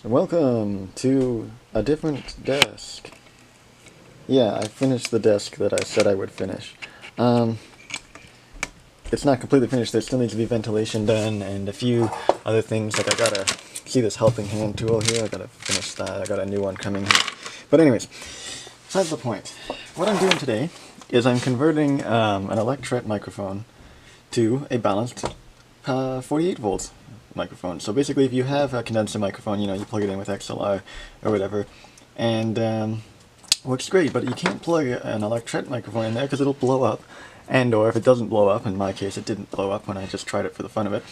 So welcome to a different desk. Yeah, I finished the desk that I said I would finish. It's not completely finished. There still needs to be ventilation done and a few other things. Like I gotta see this helping hand tool here. I gotta finish that. I got a new one coming here. But anyways, besides the point. What I'm doing today is I'm converting an electret microphone to a balanced 48 volts microphone. So basically, if you have a condenser microphone, you plug it in with XLR or whatever, and works great. But you can't plug an electret microphone in there because it'll blow up, or if it doesn't blow up, in my case, it didn't blow up when I just tried it for the fun of it.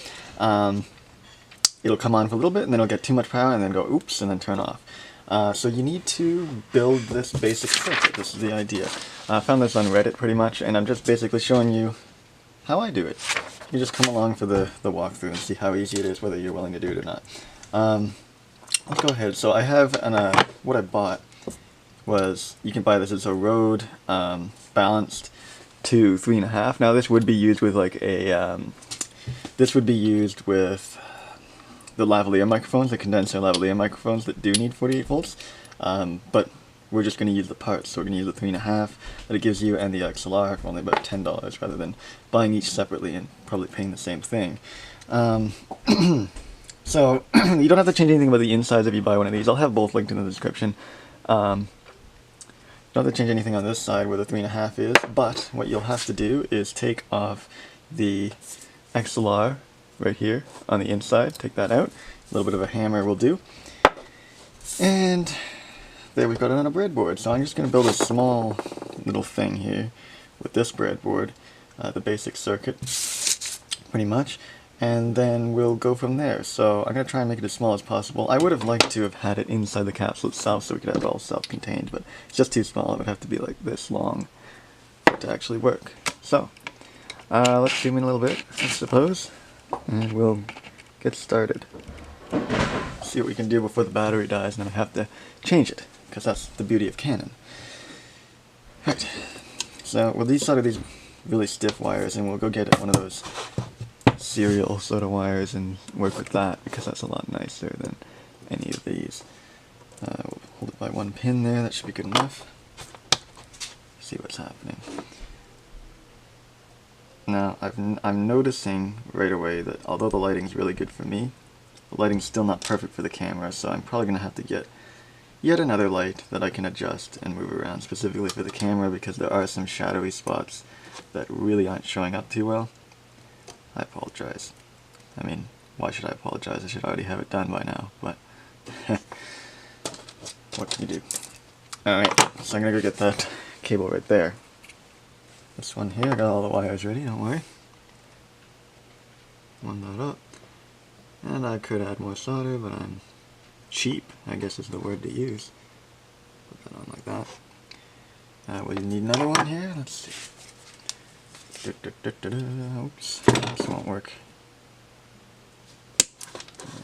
It'll come on for a little bit, and then it'll get too much power, and then go oops, and then turn off. So you need to build this basic circuit. This is the idea. I found this on Reddit pretty much, and I'm just basically showing you how I do it. You just come along for the walkthrough and see how easy it is, whether you're willing to do it or not. Let's go ahead. So I have what I bought was, you can buy this as a Rode balanced to 3.5. Now this would be used with like a this would be used with the lavalier microphones, the condenser lavalier microphones that do need 48 volts. But we're just going to use the parts, so we're going to use the 3.5 that it gives you and the XLR for only about $10 rather than buying each separately and probably paying the same thing. So you don't have to change anything about the insides if you buy one of these. I'll have both linked in the description. Don't have to change anything on this side where the 3.5 is, but what you'll have to do is take off the XLR right here on the inside. Take that out. A little bit of a hammer will do. And there we've got it on a breadboard. So I'm just going to build a small little thing here with this breadboard, the basic circuit, pretty much, and then we'll go from there. So I'm going to try and make it as small as possible. I would have liked to have had it inside the capsule itself so we could have it all self-contained, but it's just too small. It would have to be like this long for it to actually work. So let's zoom in a little bit, I suppose, and we'll get started. See what we can do before the battery dies, and then I have to change it, because that's the beauty of Canon. Right, so we'll desolder these really stiff wires, and we'll go get one of those serial sort of wires and work with that, because that's a lot nicer than any of these. We'll hold it by one pin there, that should be good enough. See what's happening. Now, I'm noticing right away that although the lighting's really good for me, the lighting's still not perfect for the camera, so I'm probably going to have to get yet another light that I can adjust and move around specifically for the camera, because there are some shadowy spots that really aren't showing up too well. I apologize. I mean, why should I apologize? I should already have it done by now, but what can you do? Alright, so I'm going to go get that cable right there. This one here, I got all the wires ready, don't worry. One that up. And I could add more solder, but I'm cheap, I guess is the word to use. Put that on like that. Well, you need another one here, let's see. Oops, this won't work.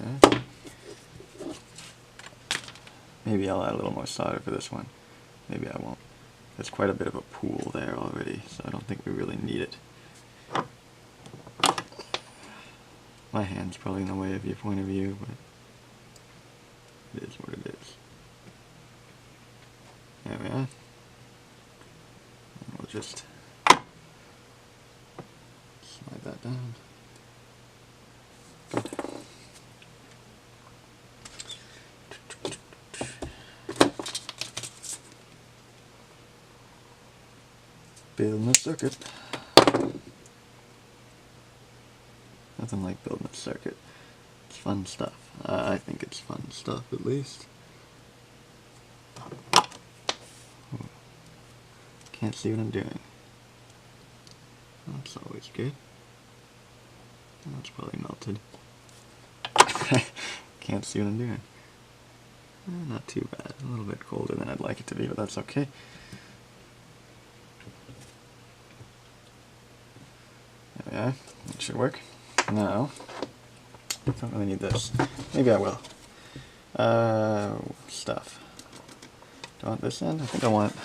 Yeah. Maybe I'll add a little more solder for this one. Maybe I won't. There's quite a bit of a pool there already, so I don't think we really need it. My hand's probably in the way of your point of view, but it is what it is. There we are. And we'll just slide that down. Good. Building a circuit. Nothing like building a circuit. It's fun stuff. I think it's fun stuff, at least. Can't see what I'm doing. That's always good. That's probably melted. Can't see what I'm doing. Not too bad. A little bit colder than I'd like it to be, but that's okay. There we are. That should work. Now, I don't really need this. Maybe I will. Stuff. Do I want this end? I think I want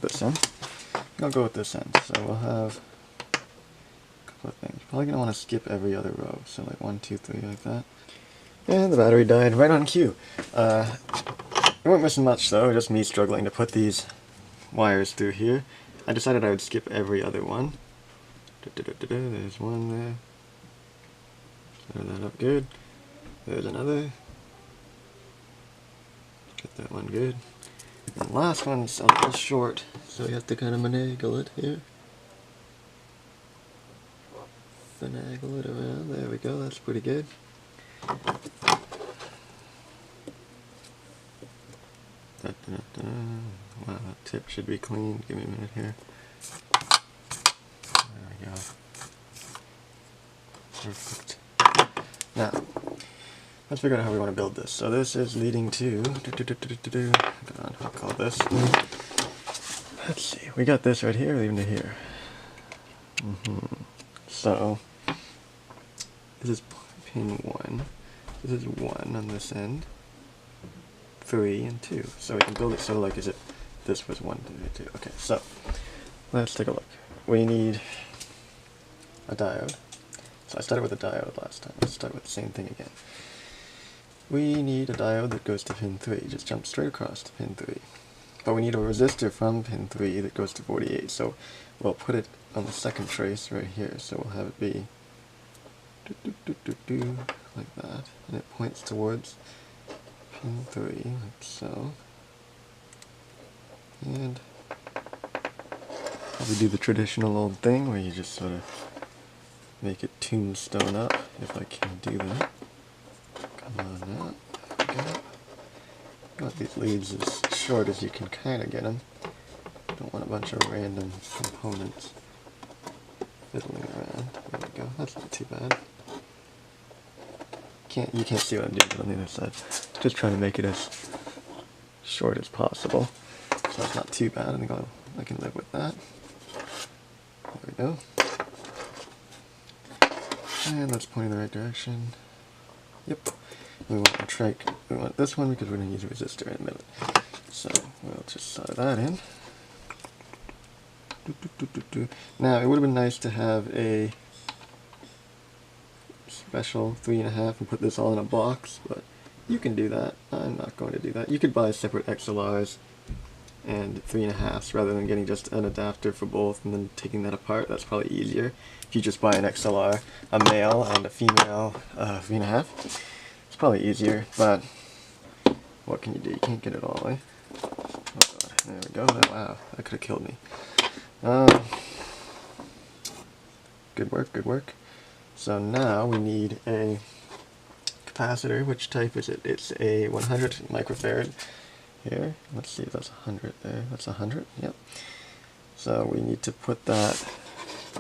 this end. I'll go with this end. So we'll have couple of things. You're probably going to want to skip every other row, so like 1, 2, 3, like that. And the battery died right on cue. We weren't missing much though, just me struggling to put these wires through here. I decided I would skip every other one. There's one there. Set that up good. There's another. Get that one good. And the last one's a little short, so you have to kind of finagle it here. Finagle it around. There we go, that's pretty good. Wow, that tip should be clean. Give me a minute here. There we go. Perfect. Now, let's figure out how we want to build this. So this is leading to, I'll call this. Let's see, we got this right here, leading to here. So, this is pin 1. This is 1 on this end. 3 and 2. So we can build it so like is it this was 1, 2, 2. Okay, so let's take a look. We need a diode. So I started with a diode last time. Let's start with the same thing again. We need a diode that goes to pin 3. Just jump straight across to pin 3. But we need a resistor from pin 3 that goes to 48. So we'll put it on the second trace right here. So we'll have it be like that. And it points towards pin 3, like so. And probably do the traditional old thing where you just sort of make it tombstone up, if I can do that. Come on now. There we go. You want these leads as short as you can kind of get them. You don't want a bunch of random components fiddling around. There we go. That's not too bad. You can't see what I'm doing on the other side. Just trying to make it as short as possible. So that's not too bad. I think I can live with that. There we go. And that's pointing in the right direction. Yep. We want this one because we're going to use a resistor in a minute. So we'll just solder that in. Now it would have been nice to have a special 3.5 and put this all in a box, but you can do that. I'm not going to do that. You could buy separate XLRs and 3.5s rather than getting just an adapter for both and then taking that apart. That's probably easier. If you just buy an XLR, a male and a female 3.5, it's probably easier, but what can you do? You can't get it all, eh? Oh god, there we go. Wow, that could have killed me. Good work, good work. So now we need a capacitor. Which type is it? It's a 100 microfarad here. Let's see if that's 100 there. That's 100, yep. So we need to put that,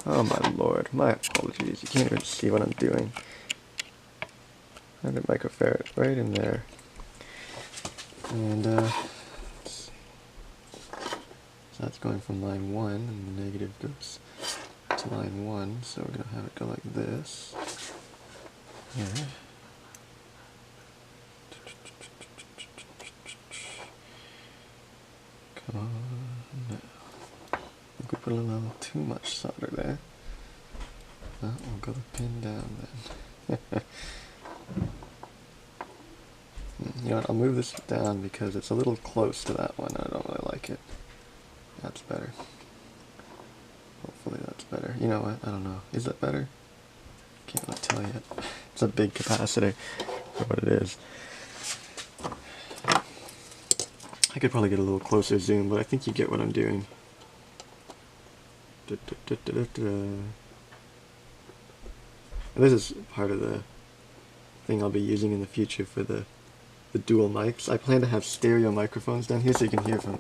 oh my lord, my apologies, you can't even see what I'm doing. 100 microfarad right in there. And let's see. So that's going from line 1, and the negative goes to line 1, so we're going to have it go like this. Here. Come on now. I think we put a little too much solder there. Well, we'll go the pin down then. You know what, I'll move this down because it's a little close to that one. I don't really like it. That's better. Hopefully that's better. You know what, I don't know. Is that better? Can't really tell yet. It's a big capacitor for what it is. I could probably get a little closer zoom, but I think you get what I'm doing. This is part of the thing I'll be using in the future for the dual mics. I plan to have stereo microphones down here so you can hear from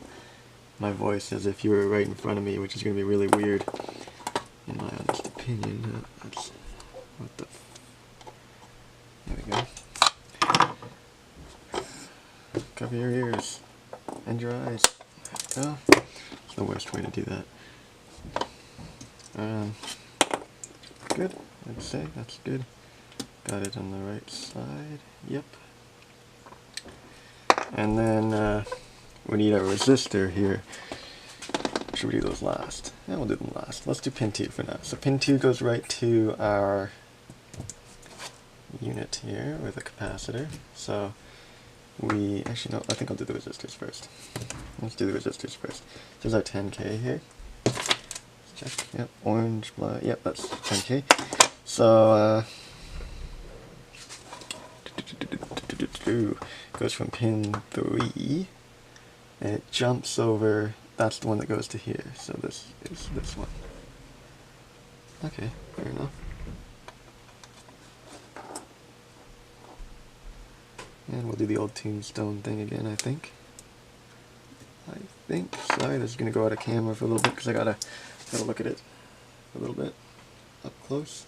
my voice as if you were right in front of me, which is going to be really weird, in my honest opinion. That's what the. There we go. Cover your ears and your eyes. There we go. It's the worst way to do that. Good. I'd say that's good. Got it on the right side. Yep. And then we need a resistor here. should we do those last? Yeah, we'll do them last. Let's do pin 2 for now. So pin 2 goes right to our unit here with a capacitor. So we, actually no, I think I'll do the resistors first. Let's do the resistors first. There's our 10K here. Let's check, yep, orange, black, yep, that's 10K. So, goes from pin 3, and it jumps over, that's the one that goes to here, so this is this one. Okay, fair enough. And we'll do the old tombstone thing again, I think. Sorry, this is going to go out of camera for a little bit because I gotta look at it a little bit up close.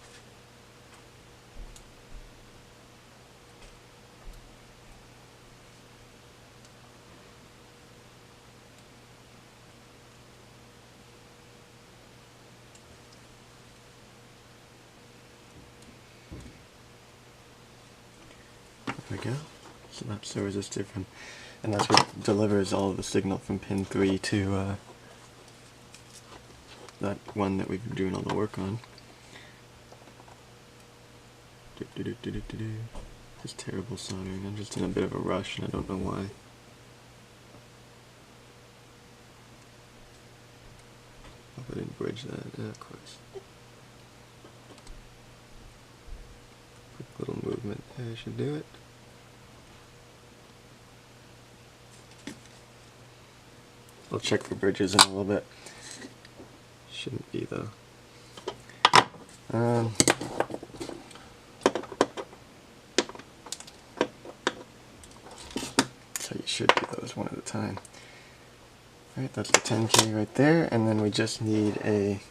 There we go. So that's the resistor from, and that's what delivers all of the signal from pin 3 to that one that we've been doing all the work on. Just terrible soldering. I'm just in a bit of a rush and I don't know why. Hope I didn't bridge that. Yeah, of course. Quick little movement there should do it. I'll check for bridges in a little bit. Shouldn't be though. So you should do those one at a time. Alright, that's the 10K right there, and then we just need a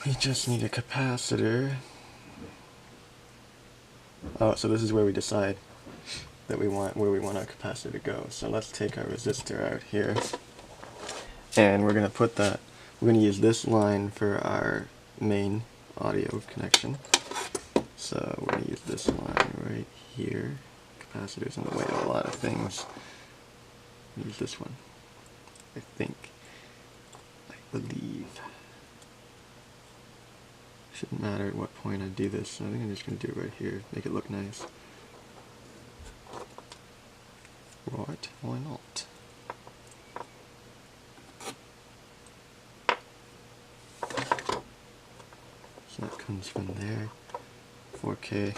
capacitor. Oh, so this is where we decide that we want where we want our capacitor to go. So let's take our resistor out here, and we're gonna put that. We're gonna use this line for our main audio connection. So we're gonna use this line right here. Capacitor's in the way of a lot of things. Use this one. I believe. Shouldn't matter at what point I do this, so I think I'm just going to do it right here, make it look nice. Right, why not? So that comes from there, 4K.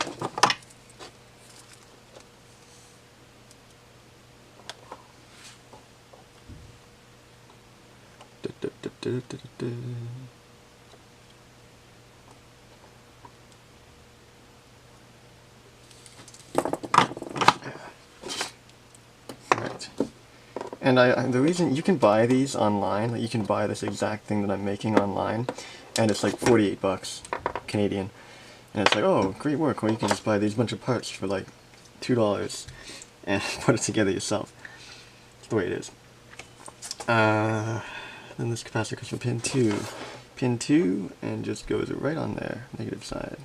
And the reason you can buy these online, like you can buy this exact thing that I'm making online, and it's like 48 bucks Canadian, and it's like, oh, great work. Or you can just buy these bunch of parts for like $2 and put it together yourself. That's the way it is. Then this capacitor comes from pin 2, and just goes right on there, negative side.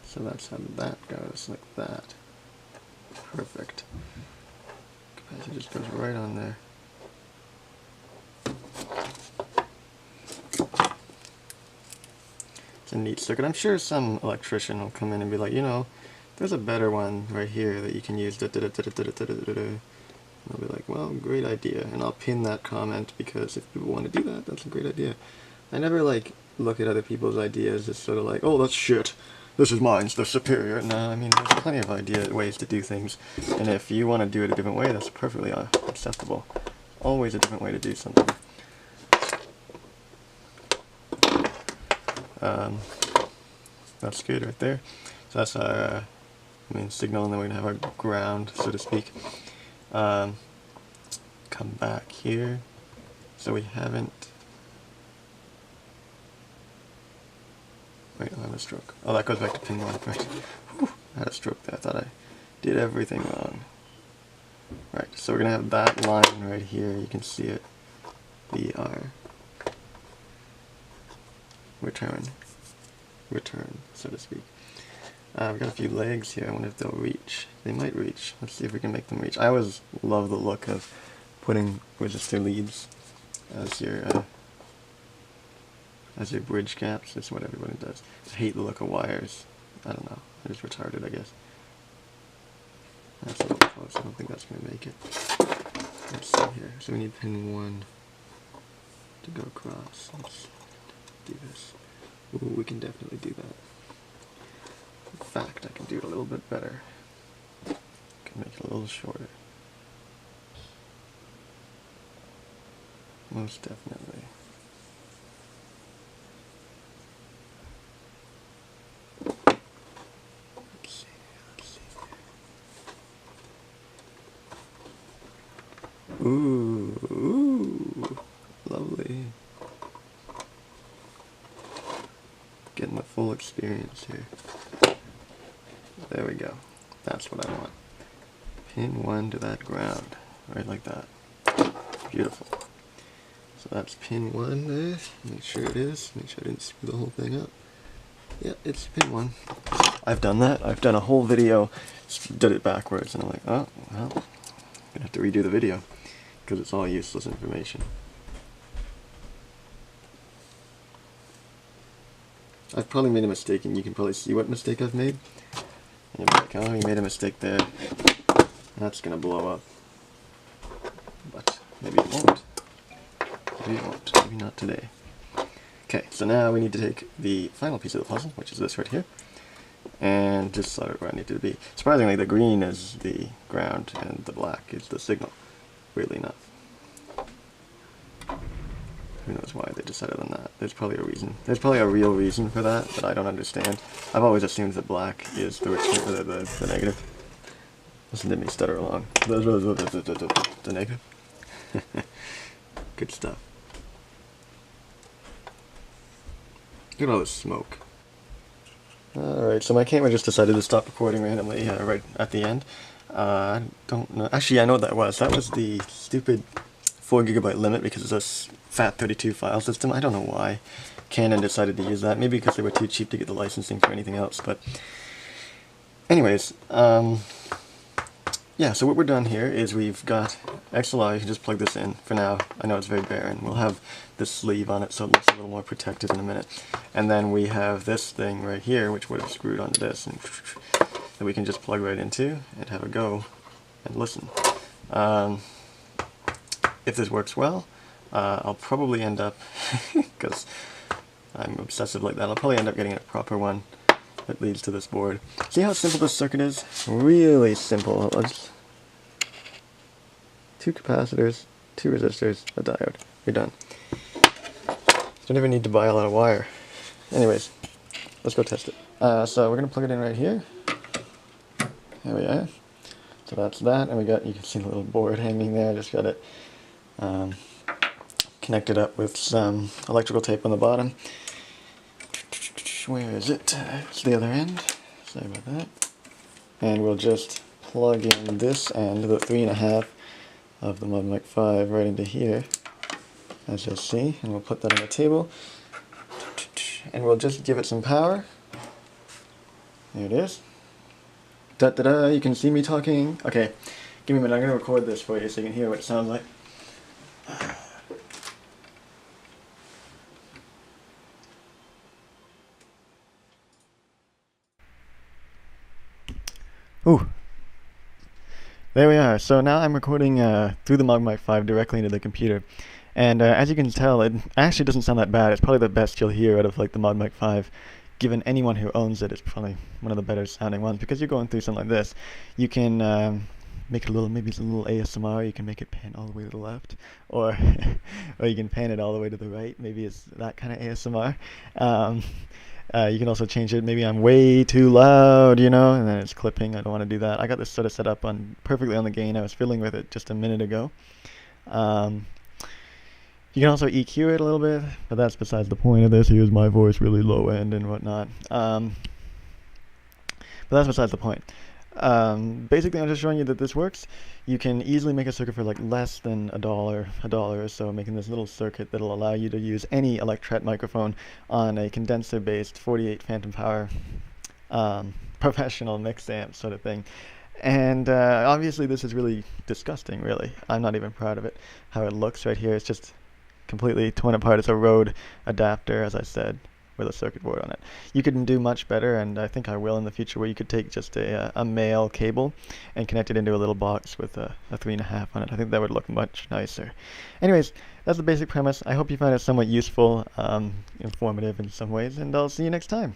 So that's how that goes, like that. Perfect. Capacitor just goes right on there. It's a neat circuit. I'm sure some electrician will come in and be like, you know, there's a better one right here that you can use. And I'll be like, well, great idea. And I'll pin that comment because if people want to do that, that's a great idea. I never like look at other people's ideas as sort of like, oh, that's shit. This is mine, the superior. No, I mean, there's plenty of ways to do things. And if you want to do it a different way, that's perfectly acceptable. Always a different way to do something. That's good right there. So that's our main signal, and then we're going to have our ground, so to speak. Come back here. So we haven't... Wait, I have a stroke. Oh, that goes back to pin 1. Right. Whew, I had a stroke there. I thought I did everything wrong. Right, so we're going to have that line right here. You can see it. BR. Return, so to speak. I've got a few legs here. I wonder if they'll reach. They might reach. Let's see if we can make them reach. I always love the look of putting resistor leads as your bridge caps. That's what everybody does. I hate the look of wires. I don't know. I'm just retarded, I guess. That's a little close. I don't think that's going to make it. Let's see here. So we need pin 1 to go across. Let's do this. Ooh, we can definitely do that. In fact, I can do it a little bit better. I can make it a little shorter. Most definitely. Let's see. Ooh, lovely. Getting the full experience here. There we go. That's what I want. Pin 1 to that ground. Right like that. Beautiful. So that's pin 1 there. Make sure it is. Make sure I didn't screw the whole thing up. Yeah, it's pin 1. I've done that. I've done a whole video, did it backwards, and I'm like, oh, well, I'm gonna have to redo the video, because it's all useless information. I've probably made a mistake, and you can probably see what mistake I've made. And you'll be like, oh, you made a mistake there. That's gonna blow up. But maybe it won't. Maybe it won't. Maybe not today. Okay, so now we need to take the final piece of the puzzle, which is this right here, and just slot it where I need it to be. Surprisingly, the green is the ground, and the black is the signal. Weirdly enough. Who knows why they decided on that. There's probably a reason. There's probably a real reason for that I don't understand. I've always assumed that black is the negative. Listen to me stutter along. The negative. Good stuff. Look at all this smoke. Alright, so my camera just decided to stop recording randomly right at the end. I don't know. Actually, I know what that was. That was the stupid 4 GB limit because it's a FAT32 file system. I don't know why Canon decided to use that. Maybe because they were too cheap to get the licensing for anything else. But anyways, yeah, so what we're done here is we've got XLR. You can just plug this in for now. I know it's very barren. We'll have this sleeve on it so it looks a little more protected in a minute. And then we have this thing right here, which would have screwed onto this, and that we can just plug right into and have a go and listen. If this works well, I'll probably end up, because I'm obsessive like that, I'll probably end up getting a proper one that leads to this board. See how simple this circuit is? Really simple. Just 2 capacitors, 2 resistors, a diode. You're done. Don't even need to buy a lot of wire. Anyways, let's go test it. So we're gonna plug it in right here. There we are. So that's that, and we got, you can see the little board hanging there. I just got it connected up with some electrical tape on the bottom. Where is it? It's the other end. Sorry about that. And we'll just plug in this end, the 3.5 of the Mod Mic 5, right into here, as you'll see. And we'll put that on the table. And we'll just give it some power. There it is. Da-da-da, you can see me talking. Okay, give me a minute, I'm going to record this for you so you can hear what it sounds like. Ooh. There we are. So now I'm recording through the Mod Mic 5 directly into the computer. And as you can tell, it actually doesn't sound that bad. It's probably the best you'll hear out of like the Mod Mic 5. Given anyone who owns it, it's probably one of the better sounding ones, because you're going through something like this. You can make it a little, maybe it's a little ASMR. You can make it pan all the way to the left, or or you can pan it all the way to the right. Maybe it's that kind of ASMR. You can also change it. Maybe I'm way too loud, you know, and then it's clipping. I don't want to do that. I got this sort of set up on perfectly on the gain. I was fiddling with it just a minute ago. You can also EQ it a little bit, but that's besides the point of this. Here's my voice really low end and whatnot. But that's besides the point. Basically, I'm just showing you that this works. You can easily make a circuit for like less than a dollar or so, making this little circuit that'll allow you to use any electret microphone on a condenser-based 48 phantom power professional mix amp sort of thing. And obviously this is really disgusting, really. I'm not even proud of it. How it looks right here, it's just completely torn apart. It's a Rode adapter, as I said, with a circuit board on it. You could do much better, and I think I will in the future, where you could take just a male cable and connect it into a little box with a 3.5 on it. I think that would look much nicer. Anyways, that's the basic premise. I hope you found it somewhat useful, informative in some ways, and I'll see you next time.